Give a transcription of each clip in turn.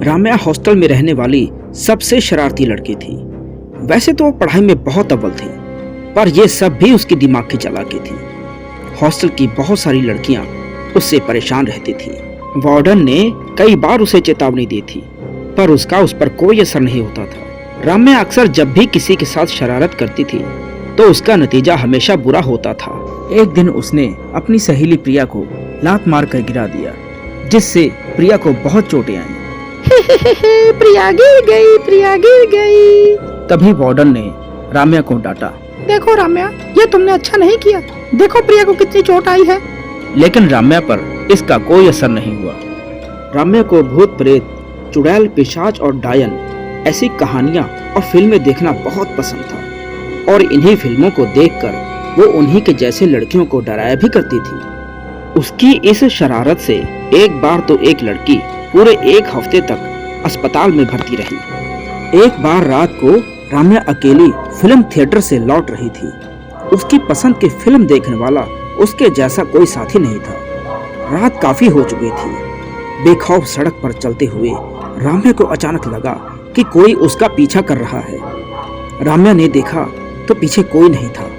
Ramya hostel में रहने वाली सबसे शरारती लड़की थी। वैसे तो वो पढ़ाई में बहुत अव्वल थी, पर यह सब भी उसकी दिमाग की चालाकी थी। हॉस्टल की बहुत सारी लड़कियां उससे परेशान रहती थी। वार्डन ने कई बार उसे चेतावनी दी थी, पर उसका उस पर कोई असर नहीं होता था। राम्या अक्सर जब भी किसी के साथ शरारत करती थी तो उसका नतीजा हमेशा बुरा होता था। एक दिन उसने अपनी सहेली प्रिया को लात मार कर गिरा दिया, जिससे प्रिया को बहुत चोटें आईं। प्रिया गिर गई, प्रिया गिर गई। तभी वार्डन ने राम्या को डांटा। देखो राम्या, ये तुमने अच्छा नहीं किया। देखो प्रिया को कितनी चोट आई है। लेकिन राम्या पर इसका कोई असर नहीं हुआ। राम्या को भूत प्रेत, चुड़ैल, पिशाच और डायन ऐसी कहानियां और फिल्में देखना बहुत पसंद था, और इन्हीं फिल्मों को देखकर वो उन्हीं के जैसे लड़कियों को डराया भी करती थी। उसकी इस शरारत से एक बार तो एक लड़की पूरे एक हफ्ते तक अस्पताल में भर्ती रही। एक बार रात को राम्या अकेली फिल्म थिएटर से लौट रही थी। उसकी पसंद की फिल्म देखने वाला उसके जैसा कोई साथी नहीं था। रात काफी हो चुकी थी। बेखौफ सड़क पर चलते हुए राम्या को अचानक लगा कि कोई उसका पीछा कर रहा है। राम्या ने देखा तो पीछे कोई नहीं था।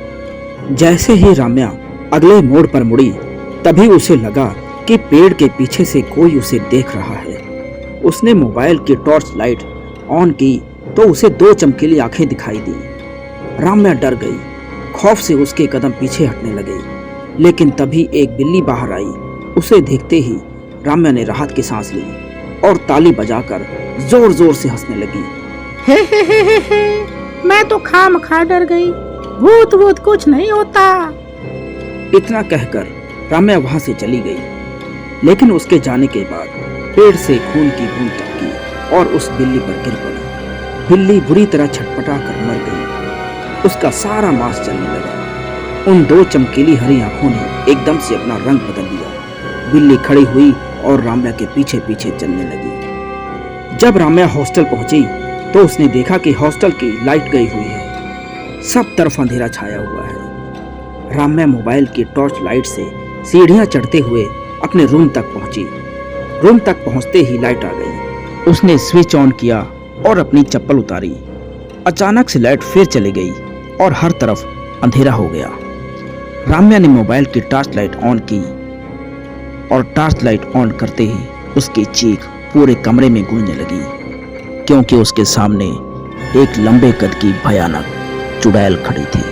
जैसे ही राम्या अगले मोड़ पर मुड़ी, तभी उसे लगा कि पेड़ के पीछे से कोई उसे देख रहा है। उसने मोबाइल की टॉर्च लाइट ऑन की तो उसे दो चमकीली आंखें दिखाई दी। राम्या डर गई। खौफ से उसके कदम पीछे हटने लगे। लेकिन तभी एक बिल्ली बाहर आई। उसे देखते ही राम्या ने राहत की सांस ली और ताली बजाकर जोर जोर से हंसने लगी। हे, मैं तो खामखा डर गई। भूत भूत कुछ नहीं होता। इतना कहकर राम्या वहां से चली गई। लेकिन उसके जाने के बाद पेड़ से खून की बूंद टपकी और उस बिल्ली पर गिर पड़ी। बिल्ली बुरी तरह छटपटा कर मर गई। उसका सारा मांस जलने लगा। उन दो चमकीली हरी आंखों ने एकदम से अपना रंग बदल दिया। बिल्ली खड़ी हुई और राम्या के पीछे पीछे चलने लगी। जब राम्या हॉस्टल पहुंची तो उसने देखा कि हॉस्टल की लाइट गई हुई है। सब तरफ अंधेरा छाया हुआ है। राम्या मोबाइल की टॉर्च लाइट से सीढ़ियां चढ़ते हुए अपने रूम तक पहुंची। रूम तक पहुंचते ही लाइट आ गई। उसने स्विच ऑन किया और अपनी चप्पल उतारी। अचानक से लाइट फिर चली गई और हर तरफ अंधेरा हो गया। राम्या ने मोबाइल की टॉर्च लाइट ऑन की और टॉर्च लाइट ऑन करते ही उसकी चीख पूरे कमरे में गूंजने लगी, क्योंकि उसके सामने एक लंबे कद की भयानक चुड़ैल खड़ी थी।